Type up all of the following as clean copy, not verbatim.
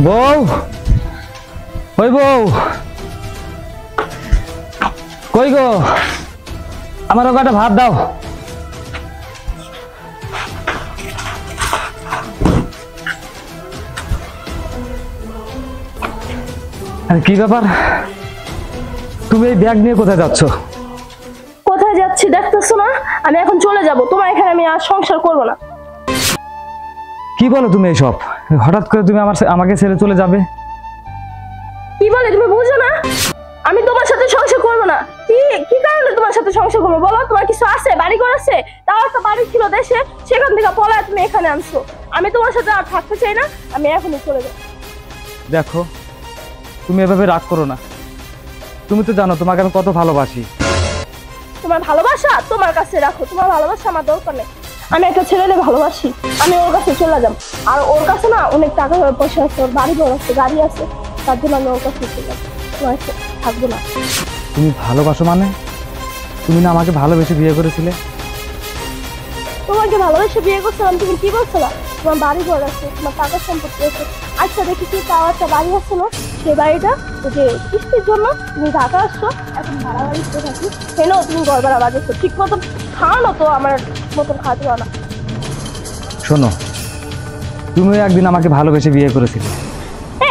বউ, ওই বউ কই গো? আমার ওকে একটা ভাত দাও। কি ব্যাপার, তুমি এই ব্যাগ নিয়ে কোথায় যাচ্ছ? কোথায় যাচ্ছি দেখতেছো না? আমি এখন চলে যাব, তোমার এখানে আমি আর সংসার করব না। কি বলো তুমি এইসব? হঠাৎ করে তুমি আমাকে ছেড়ে চলে যাবে? কি বলে তুমি বুঝো না? আমি তোমার সাথে সংসার করব না। কি কি কারণে তোমার সাথে সংসার করব বলো? তোমার কিছু আছে? বাড়ি ঘর আছে? তাও একটা বাড়ি ছিল দেশে, সেখান থেকে পলায় তুমি এখানে আনছো। আমি তোমার সাথে আর থাকতে চাই না, আমি এখনই চলে যাব। দেখো, তুমি এভাবে রাগ করো না। তুমি তো জানো তোমাকে আমি কত ভালোবাসি। তোমার ভালোবাসা তোমার কাছে রাখো, তোমার ভালোবাসা আমার দরকার নেই। আমি একটা ছেলেকে ভালোবাসি, আমি ওর কাছে চলে যাব। আর ওর কাছে না অনেক টাকা পয়সা আছে, ওর বাড়ি ঘর আছে, গাড়ি আছে, তার জন্য আমি ওর কাছে চলে যাব, তোমার কাছে থাকবো না। তুমি ভালোবাসো মানে? তুমি না আমাকে ভালোবেসে বিয়ে করেছিলে? তোমাকে ভালোবেসে বিয়ে করছিলাম, তুমি কি বলছিলা? তোমার বাড়ি ঘর আছে, তোমার টাকা সম্পত্তি আছে। আচ্ছা দেখি কি তাও একটা বাড়ি আছে না, সেই বাড়িটা যে কিস্তির জন্য তুমি ঢাকা আসছো, এখন ভাড়া বাড়িতে থাকি, সেটাও তুমি ঘর ভাড়া বাজাচ্ছ। ঠিক মতন খাও না তো, আমার মতন খাওয়াতে না। শোনো, তুমি একদিন আমাকে ভালোবেসে বিয়ে করেছিলে।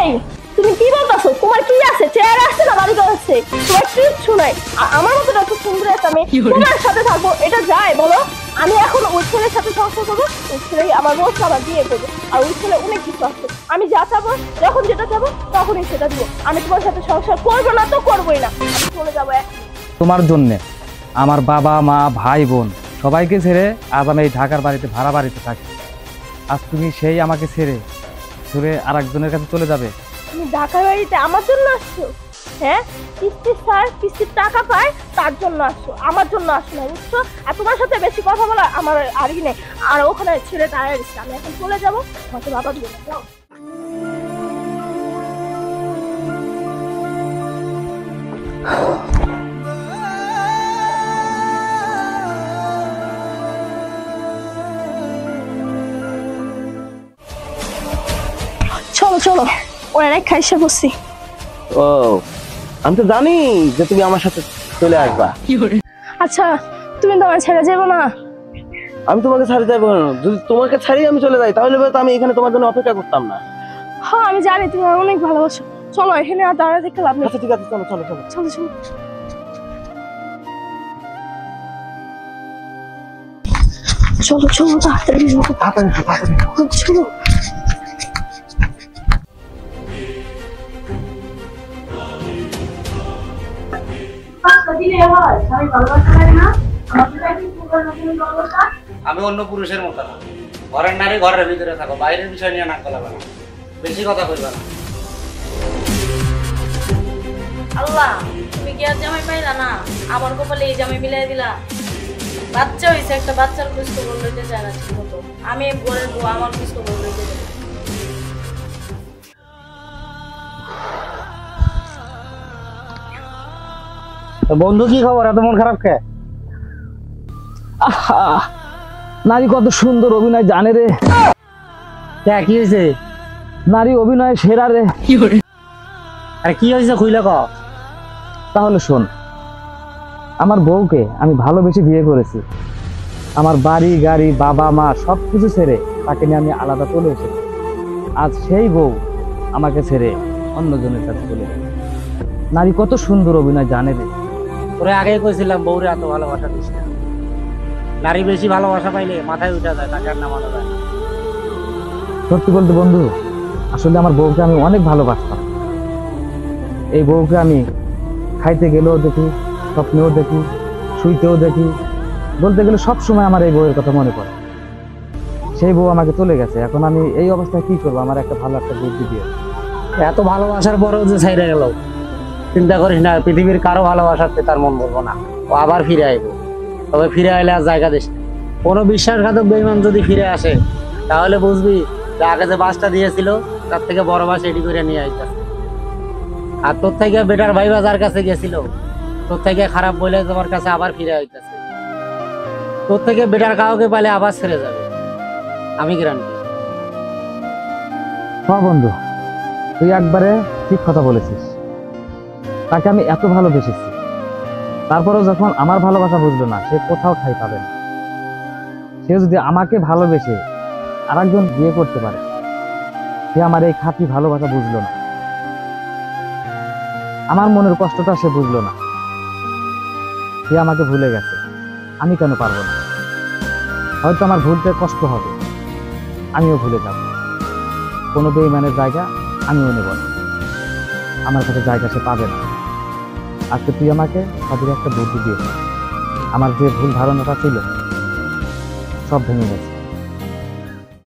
এই তুমি কি বলতেছো? তোমার কি আছে? চেহারা আছে না বাড়ি ঘর আছে, তোমার কিচ্ছু নাই। আমার মতো এত সুন্দর একটা মেয়ে তোমার সাথে থাকবো, এটা যায় বলো? আমি এখন ওই ছেলের সাথে সংসার করবো, ওই ছেলে আমার বউ আমার বিয়ে করবো। আর ওই ছেলে অনেক কিছু আছে, আমি যা চাবো, যখন যেটা চাবো তখনই সেটা দিব। আমি তোমার সাথে সংসার করবো না তো করবোই না, আমি চলে যাবো এখন। তোমার জন্যে আমার বাবা মা ভাই বোন সবাইকে ছেড়ে আজ আমি এই ঢাকার বাড়িতে ভাড়া বাড়িতে থাকি। আজ তুমি সেই আমাকে ছেড়ে আর একজনের কাছে চলে যাবে? তুমি ঢাকার বাড়িতে আমার জন্য আসছো? হ্যাঁ, কিস্তির স্যার কিস্তির টাকা পায় তার জন্য আসছো, আমার জন্য আসছো না, বুঝছো? আর তোমার সাথে বেশি কথা বলা আমার আরই নেই। আর ওখানে ছেলে দাঁড়িয়ে গেছে, আমি এখন চলে যাবো, আমাকে বাবা দিয়ে যাও। চলো চলো, ওরা খাইসে বসছি। ও, আমি তো জানি যে তুমি আমার সাথে চলে আসবা। আচ্ছা, তুমি তো আমার ছেড়ে যাবো না? আমি তোমাকে ছাড়ি যাবো না। যদি তোমাকে ছাড়িয়ে আমি চলে যাই তাহলে তো আমি এখানে তোমার জন্য অপেক্ষা করতাম না। হ্যাঁ আমি জানি তুমি আমার অনেক ভালোবাসো। চলো, এখানে আর দাঁড়ায় দেখতে লাভ নেই। আচ্ছা ঠিক আছে, চলো চলো চলো চলো চলো চলো চলো, তাড়াতাড়ি চলো। আমি অন্য পুরুষের মতো না। ঘরের নারী ঘরের ভিতরে থাকো, বাইরের বিষয় নিয়ে নাক গলাবে না, বেশি কথা কইবা না। আল্লাহ, তুমি কি আর জামাই পাইলা না? আমার কপালে এই জামাই মিলাই দিলা। বাচ্চা হয়েছে, একটা বাচ্চার খোঁজ খবর লইতে চায় না ঠিক মতো। আমি ঘরের বউ, আমার খোঁজ খবর লইতে চাই। বন্ধু কি খবর? এত মন খারাপ কে? নারী কত সুন্দর অভিনয় জানে রে। কি হয়েছে? নারী অভিনয় সেরা রে। আরে কি হয়েছে খুইলে ক। তাহলে শোন, আমার বউকে আমি ভালোবেসে বিয়ে করেছি। আমার বাড়ি গাড়ি বাবা মা সবকিছু ছেড়ে তাকে নিয়ে আমি আলাদা চলে এসেছি। আজ সেই বউ আমাকে ছেড়ে অন্যজনের কাছে চলে গেছে। নারী কত সুন্দর অভিনয় জানে রে। তোরে আগেই কইছিলাম বউরে এত ভালোবাসা দিস না। নারী বেশি ভালোবাসা পাইলে মাথায় উঠে যায়, তাকে আর নামানো যায় না। সত্যি বলতে বন্ধু, আসলে আমার বউকে আমি অনেক ভালোবাসতাম। এই বউকে আমি খাইতে গেলেও দেখি, স্বপ্নেও দেখি, শুইতেও দেখি। বলতে গেলে সব সময় আমার এই বউয়ের কথা মনে পড়ে। সেই বউ আমাকে চলে গেছে, এখন আমি এই অবস্থায় কি করবো? আমার একটা ভালো একটা বুদ্ধি দিয়ে। এত ভালোবাসার পরেও যে ছাইড়ে গেল, চিন্তা করিস না, পৃথিবীর কারো ভালোবাসাতে তার মন বলবো না। ও আবার ফিরে আইব, তবে ফিরে আইলে আর জায়গা দিস না। কোনো বিশ্বাসঘাতক বেঈমান যদি ফিরে আসে তাহলে বুঝবি যে আগে যে বাসটা দিয়েছিল তার থেকে বড় বাস এটি করে নিয়ে আইতেছে। আর তোর থেকে বেটার ভাই যার কাছে গেছিল, তোর থেকে খারাপ বলে তোমার কাছে আবার ফিরে আইতেছে। তোর থেকে বেটার কাউকে পাইলে আবার ছেড়ে যাবে, আমি গ্যারান্টি। হ্যাঁ বন্ধু, তুই একবারে ঠিক কথা বলেছিস, তাকে আমি এত ভালোবেসেছি, তারপরেও যখন আমার ভালোবাসা বুঝলো না, সে কোথাও ঠাঁই পাবে না। সে যদি আমাকে ভালোবেসে আরেকজন বিয়ে করতে পারে, সে আমার এই খাঁটি ভালোবাসা বুঝলো না, আমার মনের কষ্টটা সে বুঝলো না। সে আমাকে ভুলে গেছে, আমি কেন পারবো না? হয়তো আমার ভুলতে কষ্ট হবে, আমিও ভুলে যাব। কোনো বেঈমানের জায়গা আমিও নেব না, আমার কাছে জায়গা সে পাবে না। আজকে তুই আমাকে সবের একটা বুদ্ধি দিয়েছিস, আমার যে ভুল ধারণাটা ছিল সব ভেঙে গেছে।